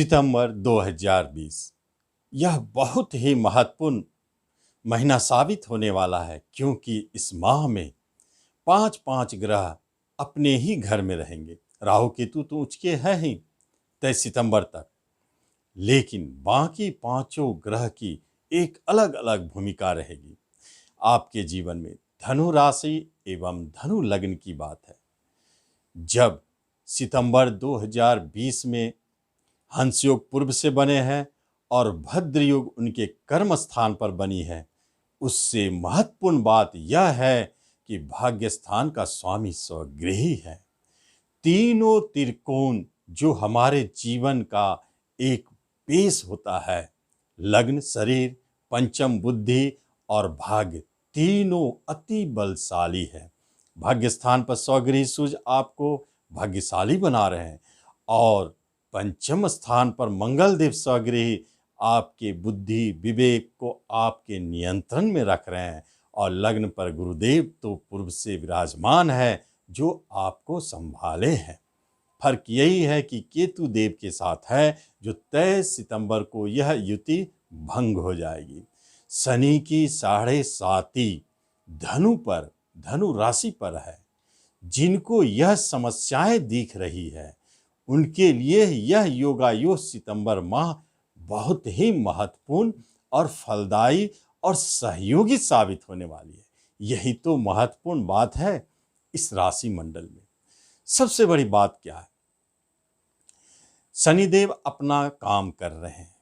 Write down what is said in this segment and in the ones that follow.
सितंबर 2020 यह बहुत ही महत्वपूर्ण महीना साबित होने वाला है, क्योंकि इस माह में पांच पांच ग्रह अपने ही घर में रहेंगे। राहु केतु तो उचके हैं ही 23 सितंबर तक, लेकिन बाकी पांचों ग्रह की एक अलग अलग भूमिका रहेगी। आपके जीवन में धनु राशि एवं धनु लग्न की बात है। जब सितंबर 2020 में हंस योग पूर्व से बने हैं और भद्र योग उनके कर्म स्थान पर बनी है, उससे महत्वपूर्ण बात यह है कि भाग्य स्थान का स्वामी स्वगृही है। तीनों त्रिकोण जो हमारे जीवन का एक बेस होता है, लग्न शरीर, पंचम बुद्धि और भाग्य, तीनों अति बलशाली है। भाग्य स्थान पर स्वगृही सूर्य आपको भाग्यशाली बना रहे हैं और पंचम स्थान पर मंगल देव स्वगृही आपके बुद्धि विवेक को आपके नियंत्रण में रख रहे हैं, और लग्न पर गुरुदेव तो पूर्व से विराजमान है जो आपको संभाले हैं। फर्क यही है कि केतु देव के साथ है, जो 23 सितंबर को यह युति भंग हो जाएगी। शनि की 7.5 धनु पर, धनु राशि पर है। जिनको यह समस्याएं दिख रही है, उनके लिए यह योगायोग सितंबर माह बहुत ही महत्वपूर्ण और फलदायी और सहयोगी साबित होने वाली है। यही तो महत्वपूर्ण बात है इस राशि मंडल में। सबसे बड़ी बात क्या है? शनिदेव अपना काम कर रहे हैं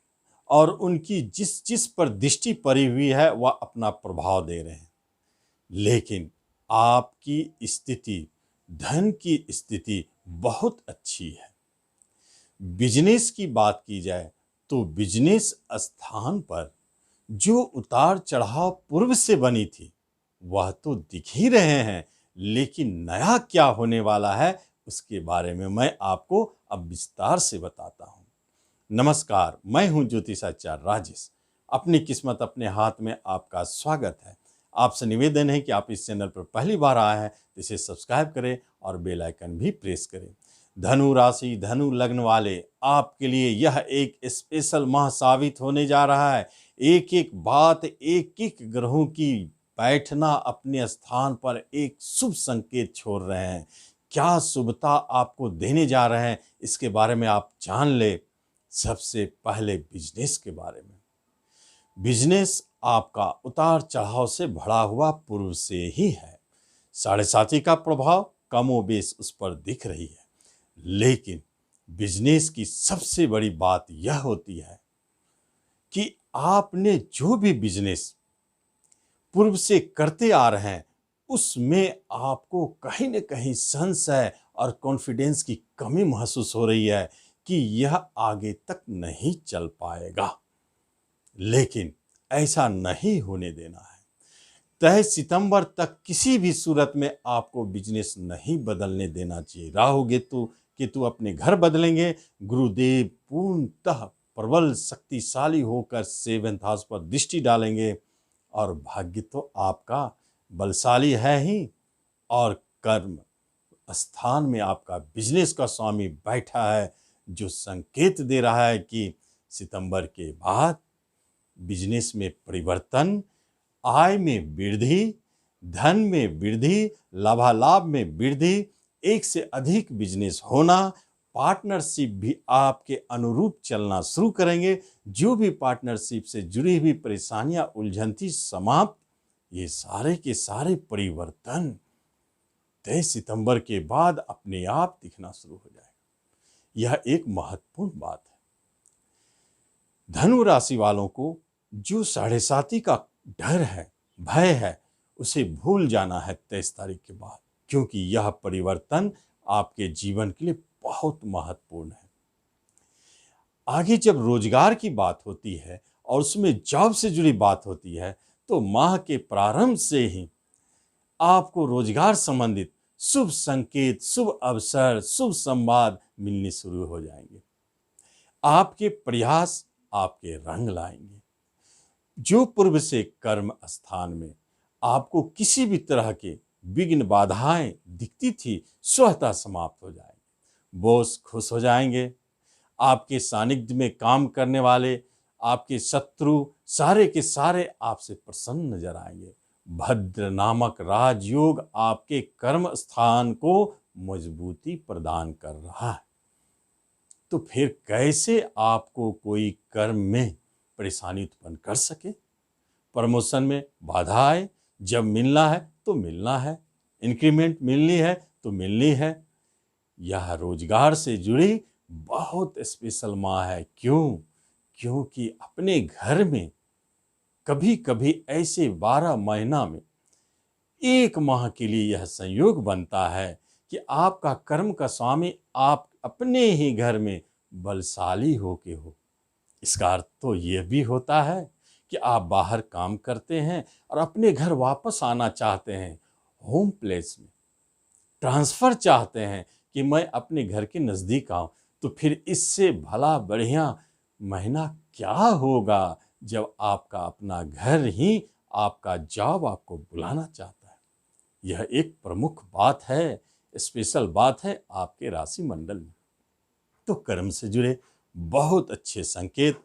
और उनकी जिस जिस पर दृष्टि पड़ी हुई है वह अपना प्रभाव दे रहे हैं, लेकिन आपकी स्थिति, धन की स्थिति बहुत अच्छी है। बिजनेस की बात की जाए तो बिजनेस स्थान पर जो उतार चढ़ाव पूर्व से बनी थी वह तो दिख ही रहे हैं, लेकिन नया क्या होने वाला है उसके बारे में मैं आपको अब विस्तार से बताता हूँ। नमस्कार, मैं हूँ ज्योतिषाचार्य राजेश। अपनी किस्मत अपने हाथ में आपका स्वागत है। आपसे निवेदन है कि आप इस चैनल पर पहली बार आए हैं तो इसे सब्सक्राइब करें और बेल आइकन भी प्रेस करें। धनु राशि, धनु लग्न वाले, आपके लिए यह एक स्पेशल माह साबित होने जा रहा है। एक एक बात, एक एक ग्रहों की बैठना अपने स्थान पर एक शुभ संकेत छोड़ रहे हैं। क्या शुभता आपको देने जा रहे हैं, इसके बारे में आप जान ले। सबसे पहले बिजनेस के बारे में। बिजनेस आपका उतार चढ़ाव से भरा हुआ पूर्व से ही है। 7.5 का प्रभाव कमोबेश उस पर दिख रही है, लेकिन बिजनेस की सबसे बड़ी बात यह होती है कि आपने जो भी बिजनेस पूर्व से करते आ रहे हैं उसमें आपको कहीं न कहीं संशय और कॉन्फिडेंस की कमी महसूस हो रही है कि यह आगे तक नहीं चल पाएगा, लेकिन ऐसा नहीं होने देना है। 23 सितंबर तक किसी भी सूरत में आपको बिजनेस नहीं बदलने देना चाहिए। राहु केतु अपने घर बदलेंगे, गुरुदेव पूर्णतः प्रबल शक्तिशाली होकर 7th हाउस पर दृष्टि डालेंगे, और भाग्य तो आपका बलशाली है ही, और कर्म स्थान में आपका बिजनेस का स्वामी बैठा है, जो संकेत दे रहा है कि सितंबर के बाद बिजनेस में परिवर्तन, आय में वृद्धि, धन में वृद्धि, लाभालाभ में वृद्धि, एक से अधिक बिजनेस होना, पार्टनरशिप भी आपके अनुरूप चलना शुरू करेंगे। जो भी पार्टनरशिप से जुड़ी हुई परेशानियां, उलझन थी, समाप्त। ये सारे के सारे परिवर्तन 23 सितंबर के बाद अपने आप दिखना शुरू हो जाएगा। यह एक महत्वपूर्ण बात है। धनु राशि वालों को जो 7.5 का डर है, भय है, उसे भूल जाना है 23 तारीख के बाद, क्योंकि यह परिवर्तन आपके जीवन के लिए बहुत महत्वपूर्ण है। आगे जब रोजगार की बात होती है और उसमें जॉब से जुड़ी बात होती है, तो माह के प्रारंभ से ही आपको रोजगार संबंधित शुभ संकेत, शुभ अवसर, शुभ संवाद मिलने शुरू हो जाएंगे। आपके प्रयास आपके रंग लाएंगे। जो पूर्व से कर्म स्थान में आपको किसी भी तरह के विघ्न बाधाएं दिखती थी, स्वतः समाप्त हो जाएंगे। बॉस खुश हो जाएंगे, आपके सानिध्य में काम करने वाले आपके शत्रु सारे के सारे आपसे प्रसन्न नजर आएंगे। भद्र नामक राजयोग आपके कर्म स्थान को मजबूती प्रदान कर रहा है। तो फिर कैसे आपको कोई कर्म में परेशानी उत्पन्न कर सके? प्रमोशन में बाधा आए, जब मिलना है तो मिलना है, इंक्रीमेंट मिलनी है तो मिलनी है। यह रोजगार से जुड़ी बहुत स्पेशल माह है। क्यों? क्योंकि अपने घर में कभी कभी ऐसे 12 महीना में 1 माह के लिए यह संयोग बनता है कि आपका कर्म का स्वामी आप अपने ही घर में बलशाली होके हो। इसका अर्थ तो यह भी होता है कि आप बाहर काम करते हैं और अपने घर वापस आना चाहते हैं, होम प्लेस में ट्रांसफर चाहते हैं कि मैं अपने घर के नज़दीक आऊं। तो फिर इससे भला बढ़िया महीना क्या होगा जब आपका अपना घर ही आपका जॉब आपको बुलाना चाहता है। यह एक प्रमुख बात है, स्पेशल बात है आपके राशि मंडल में। तो कर्म से जुड़े बहुत अच्छे संकेत,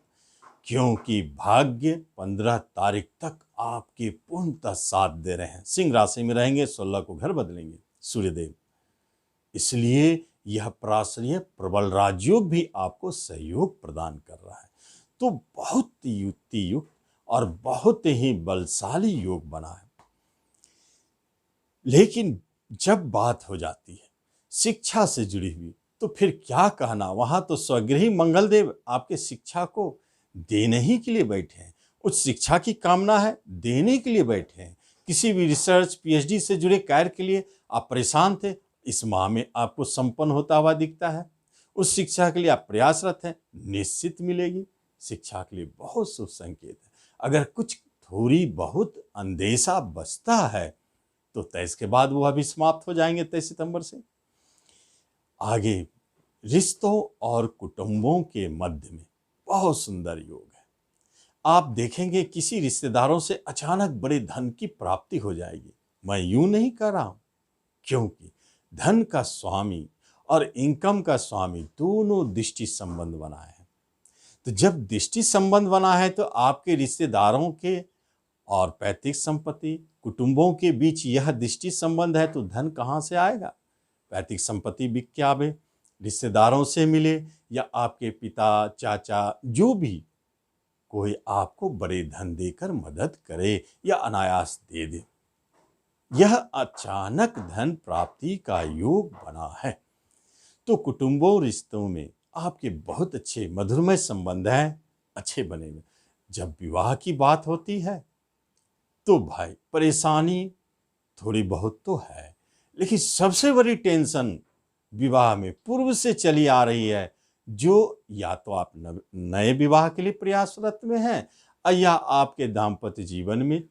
क्योंकि भाग्य 15 तारीख तक आपके पूर्णतः साथ दे रहे हैं। सिंह राशि में रहेंगे, 16 को घर बदलेंगे सूर्यदेव। इसलिए यह प्रासनीय प्रबल राजयोग भी आपको सहयोग प्रदान कर रहा है। तो बहुत युक्ति युक्त और बहुत ही बलशाली योग बना है। लेकिन जब बात हो जाती है शिक्षा से जुड़ी हुई, तो फिर क्या कहना। वहां तो स्वगृही मंगलदेव आपके शिक्षा को देने ही के लिए बैठे हैं, उच्च शिक्षा की कामना है देने के लिए बैठे हैं। किसी भी रिसर्च पीएचडी से जुड़े कार्य के लिए आप परेशान थे, इस माह में आपको संपन्न होता हुआ दिखता है। उस शिक्षा के लिए आप प्रयासरत हैं, निश्चित मिलेगी। शिक्षा के लिए बहुत शुभ संकेत है। अगर कुछ थोड़ी बहुत अंदेशा बचता है तो 23 के बाद वह भी समाप्त हो जाएंगे। 23 सितंबर से आगे रिश्तों और कुटुंबों के मध्य में बहुत सुंदर योग है। आप देखेंगे किसी रिश्तेदारों से अचानक बड़े धन की प्राप्ति हो जाएगी। मैं यूं नहीं कह रहा हूं, क्योंकि धन का स्वामी और इनकम का स्वामी दोनों दृष्टि संबंध बनाए हैं। तो जब दृष्टि संबंध बना है तो आपके रिश्तेदारों के और पैतृक संपत्ति कुटुंबों के बीच यह दृष्टि संबंध है, तो धन कहाँ से आएगा? पैतृक संपत्ति बिक के आवे, रिश्तेदारों से मिले, या आपके पिता चाचा जो भी कोई आपको बड़े धन देकर मदद करे या अनायास दे दे। यह अचानक धन प्राप्ति का योग बना है। तो कुटुंबों रिश्तों में आपके बहुत अच्छे मधुरमय संबंध हैं, अच्छे बने हुए। जब विवाह की बात होती है तो भाई परेशानी थोड़ी बहुत तो है, लेकिन सबसे बड़ी टेंशन विवाह में पूर्व से चली आ रही है। जो या तो आप नए विवाह के लिए प्रयासरत में हैं, या आपके दाम्पत्य जीवन में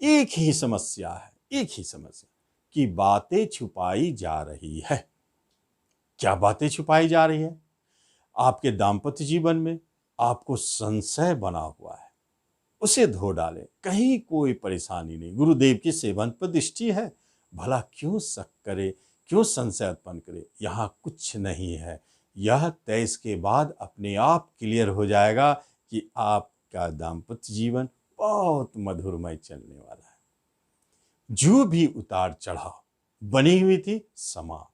एक ही समस्या है, एक ही समस्या कि बातें छुपाई जा रही है। क्या बातें छुपाई जा रही है? आपके दाम्पत्य जीवन में आपको संशय बना हुआ है, उसे धो डालें, कहीं कोई परेशानी नहीं। गुरुदेव की सेवन पर दृष्टि है, भला क्यों शक करे, क्यों संशय उत्पन्न करे? यहाँ कुछ नहीं है। यह 23 के बाद अपने आप क्लियर हो जाएगा कि आपका दाम्पत्य जीवन बहुत मधुरमय चलने वाला है। जो भी उतार चढ़ाव बनी हुई थी समाप्त,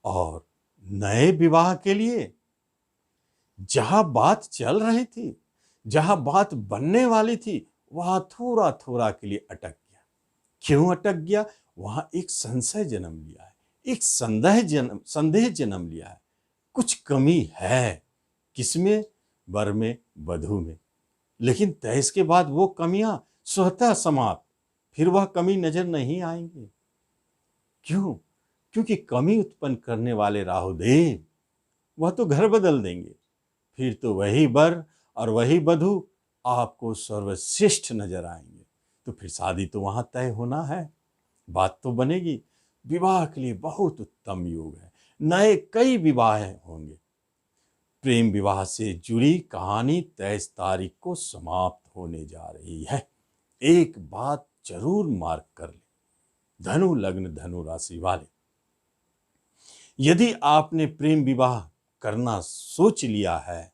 और नए विवाह के लिए जहां बात चल रही थी, जहां बात बनने वाली थी, वहां थोड़ा थोड़ा के लिए अटक गया। क्यों अटक गया? वहां एक संशय जन्म लिया है, एक संदेह जन्म लिया है। कुछ कमी है, किसमें? वर में, वधू में। लेकिन 23 के बाद वो कमियां स्वतः समाप्त, फिर वह कमी नजर नहीं आएंगे। क्यों? क्योंकि कमी उत्पन्न करने वाले राहुदेव वह तो घर बदल देंगे। फिर तो वही वर और वही वधू आपको सर्वश्रेष्ठ नजर आएंगे। तो फिर शादी तो वहां तय होना है, बात तो बनेगी। विवाह के लिए बहुत उत्तम योग है, नए कई विवाह होंगे। प्रेम विवाह से जुड़ी कहानी 23 तारीख को समाप्त होने जा रही है। एक बात जरूर मार्क कर ले, धनु लग्न धनु राशि वाले, यदि आपने प्रेम विवाह करना सोच लिया है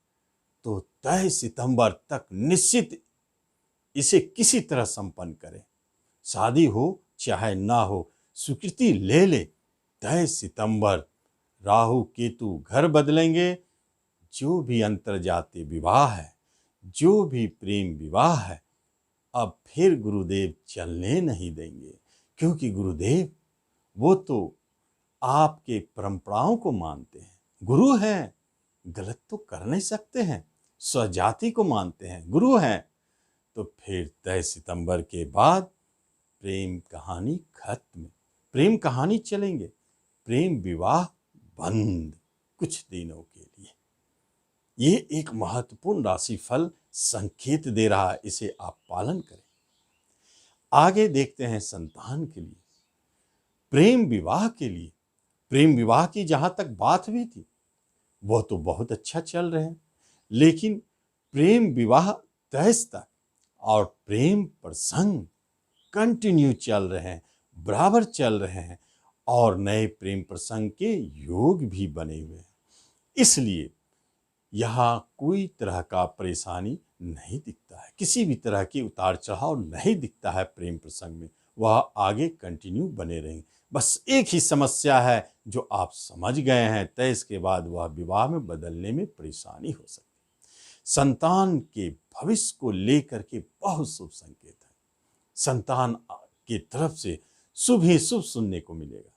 तो 23 सितंबर तक निश्चित इसे किसी तरह संपन्न करें। शादी हो चाहे ना हो, स्वीकृति ले ले। 23 सितंबर राहु केतु घर बदलेंगे। जो भी अंतरजातीय विवाह है, जो भी प्रेम विवाह है, अब फिर गुरुदेव चलने नहीं देंगे, क्योंकि गुरुदेव वो तो आपके परंपराओं को मानते हैं, गुरु हैं, गलत तो कर नहीं सकते हैं, स्वजाति को मानते हैं, गुरु हैं। तो फिर 23 सितंबर के बाद प्रेम कहानी खत्म, प्रेम कहानी चलेंगे, प्रेम विवाह बंद कुछ दिनों के लिए। ये एक महत्वपूर्ण राशिफल संकेत दे रहा है, इसे आप पालन करें। आगे देखते हैं संतान के लिए, प्रेम विवाह के लिए। प्रेम विवाह की जहां तक बात हुई थी वह तो बहुत अच्छा चल रहे हैं, लेकिन प्रेम विवाह 23 तक और प्रेम प्रसंग कंटिन्यू चल रहे हैं, बराबर चल रहे हैं, और नए प्रेम प्रसंग के योग भी बने हुए हैं। इसलिए यहाँ कोई तरह का परेशानी नहीं दिखता है, किसी भी तरह की उतार चढ़ाव नहीं दिखता है प्रेम प्रसंग में, वह आगे कंटिन्यू बने रहेंगे। बस एक ही समस्या है जो आप समझ गए हैं, 23 के बाद वह विवाह में बदलने में परेशानी हो सकती है। संतान के भविष्य को लेकर के बहुत शुभ संकेत है, संतान की तरफ से शुभ ही शुभ सुनने को मिलेगा।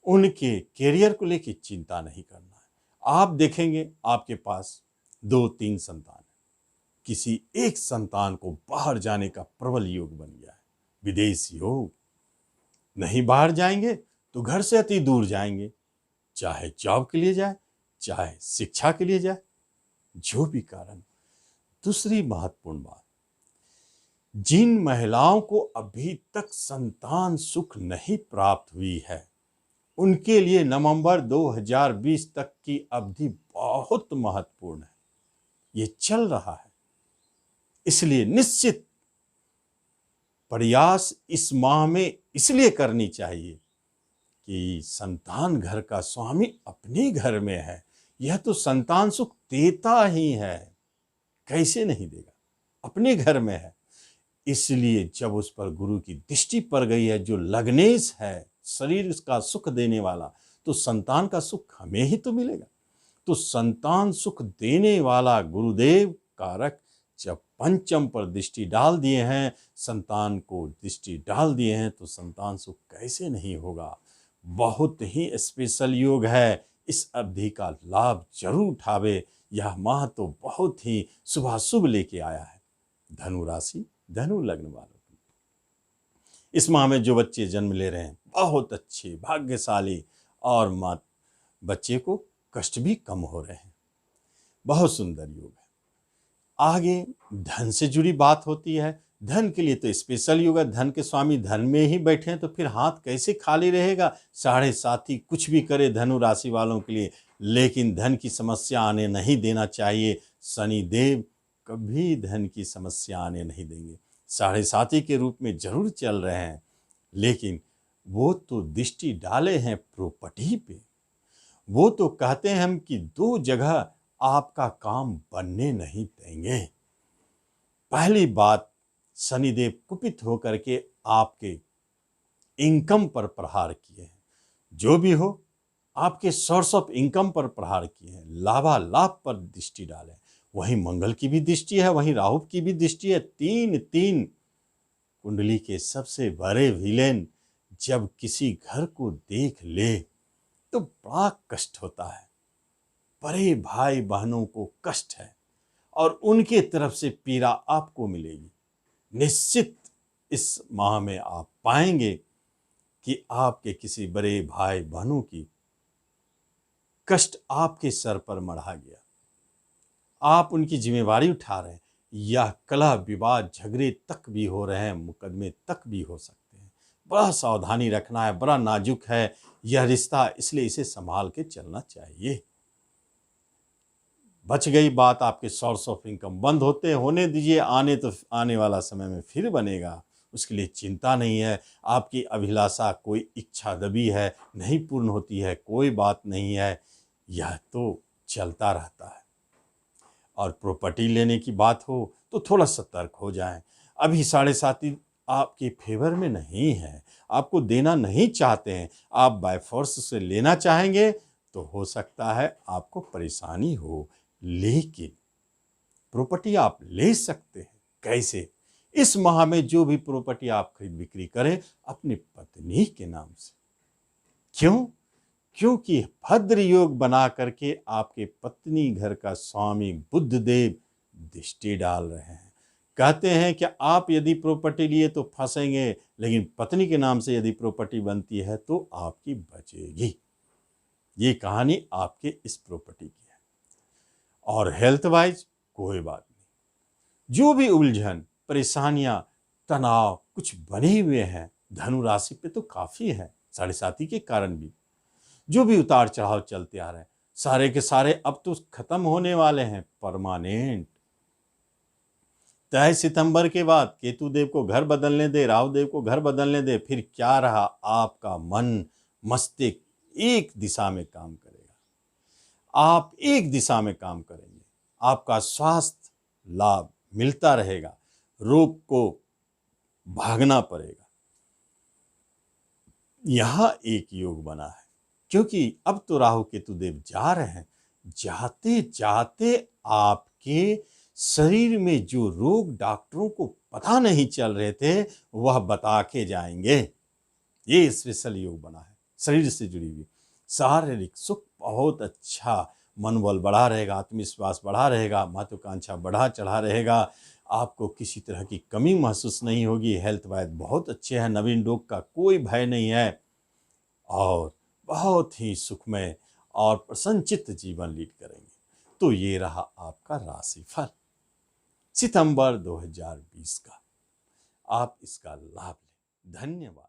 उनके कैरियर को लेकर चिंता नहीं करना है। आप देखेंगे आपके पास 2-3 संतान है, किसी एक संतान को बाहर जाने का प्रबल योग बन गया है, विदेश योग। नहीं बाहर जाएंगे तो घर से अति दूर जाएंगे, चाहे जॉब के लिए जाए, चाहे शिक्षा के लिए जाए, जो भी कारण। दूसरी महत्वपूर्ण बात, जिन महिलाओं को अभी तक संतान सुख नहीं प्राप्त हुई है, उनके लिए नवंबर 2020 तक की अवधि बहुत महत्वपूर्ण है। ये चल रहा है, इसलिए निश्चित प्रयास इस माह में इसलिए करनी चाहिए कि संतान घर का स्वामी अपने घर में है, यह तो संतान सुख देता ही है, कैसे नहीं देगा, अपने घर में है। इसलिए जब उस पर गुरु की दृष्टि पड़ गई है, जो लग्नेश है, शरीर का सुख देने वाला, तो संतान का सुख हमें ही तो मिलेगा। तो संतान सुख देने वाला गुरुदेव कारक जब पंचम पर दृष्टि डाल दिए हैं, संतान को दृष्टि डाल दिए हैं, तो संतान सुख कैसे नहीं होगा। बहुत ही स्पेशल योग है, इस अवधि का लाभ जरूर उठावे। यह माह तो बहुत ही शुभाशुभ लेके आया है धनु राशि, धनु लग्न वालों की। इस माह में जो बच्चे जन्म ले रहे हैं बहुत अच्छे, भाग्यशाली, और माँ बच्चे को कष्ट भी कम हो रहे हैं, बहुत सुंदर योग है। आगे धन से जुड़ी बात होती है, धन के लिए तो स्पेशल योग है। धन के स्वामी धन में ही बैठे हैं तो फिर हाथ कैसे खाली रहेगा। 7.5 कुछ भी करे धनु राशि वालों के लिए, लेकिन धन की समस्या आने नहीं देना चाहिए। शनि देव कभी धन की समस्या आने नहीं देंगे। 7.5 के रूप में जरूर चल रहे हैं, लेकिन वो तो दृष्टि डाले हैं प्रॉपर्टी पे। वो तो कहते हैं हम कि 2 जगह आपका काम बनने नहीं देंगे। पहली बात, शनिदेव कुपित होकर के आपके इनकम पर प्रहार किए हैं, जो भी हो आपके सोर्स ऑफ इनकम पर प्रहार किए हैं, लाभालाभ पर दृष्टि डालें। वहीं मंगल की भी दृष्टि है, वहीं राहु की भी दृष्टि है। 3 कुंडली के सबसे बड़े विलेन जब किसी घर को देख ले तो बड़ा कष्ट होता है। बड़े भाई बहनों को कष्ट है और उनके तरफ से पीड़ा आपको मिलेगी। निश्चित इस माह में आप पाएंगे कि आपके किसी बड़े भाई बहनों की कष्ट आपके सर पर मढ़ा गया, आप उनकी जिम्मेवारी उठा रहे हैं, या कलह विवाद झगड़े तक भी हो रहे हैं, मुकदमे तक भी हो सकते हैं। बड़ा सावधानी रखना है, बड़ा नाजुक है यह रिश्ता, इसलिए इसे संभाल के चलना चाहिए। बच गई बात आपके सोर्स ऑफ इनकम, बंद होने दीजिए, आने वाला समय में फिर बनेगा, उसके लिए चिंता नहीं है। आपकी अभिलाषा, कोई इच्छा दबी है, नहीं पूर्ण होती है, कोई बात नहीं है। यह तो चलता रहता है। और प्रॉपर्टी लेने की बात हो तो थोड़ा सतर्क हो जाएं। अभी 7.5 आपके फेवर में नहीं है, आपको देना नहीं चाहते हैं, आप बाय फोर्स से लेना चाहेंगे तो हो सकता है आपको परेशानी हो। लेकिन प्रॉपर्टी आप ले सकते हैं। कैसे? इस माह में जो भी प्रॉपर्टी आप खरीद बिक्री करें अपनी पत्नी के नाम से। क्यों? क्योंकि भद्र योग बना करके आपके पत्नी घर का स्वामी बुध देव दृष्टि डाल रहे हैं। कहते हैं कि आप यदि प्रॉपर्टी लिए तो फंसेंगे, लेकिन पत्नी के नाम से यदि प्रॉपर्टी बनती है तो आपकी बचेगी। ये कहानी आपके इस प्रॉपर्टी की है। और हेल्थ वाइज कोई बात नहीं, जो भी उलझन, परेशानियां, तनाव कुछ बने हुए हैं धनु राशि पे तो काफी है, 7.5 के कारण भी जो भी उतार चढ़ाव चलते आ रहे हैं सारे के सारे अब तो खत्म होने वाले हैं परमानेंट। 23 सितंबर के बाद केतु देव को घर बदलने दे, राहु देव को घर बदलने दे, फिर क्या रहा, आपका मन मस्तिष्क एक दिशा में काम करेगा, आप एक दिशा में काम करेंगे, आपका स्वास्थ्य लाभ मिलता रहेगा, रोग को भागना पड़ेगा। यहां एक योग बना है क्योंकि अब तो राहु केतु देव जा रहे हैं, जाते जाते आपके शरीर में जो रोग डॉक्टरों को पता नहीं चल रहे थे वह बता के जाएंगे। ये स्पेशल योग बना है, शरीर से जुड़ी हुई शारीरिक सुख बहुत अच्छा, मनोबल बढ़ा रहेगा, आत्मविश्वास बढ़ा रहेगा, महत्वाकांक्षा बढ़ा चढ़ा रहेगा, आपको किसी तरह की कमी महसूस नहीं होगी। हेल्थ वाइज बहुत अच्छे हैं, नवीन रोग का कोई भय नहीं है और बहुत ही सुखमय और प्रसन्नचित्त जीवन लीड करेंगे। तो ये रहा आपका राशिफल सितंबर 2020 का। आप इसका लाभ लें। धन्यवाद।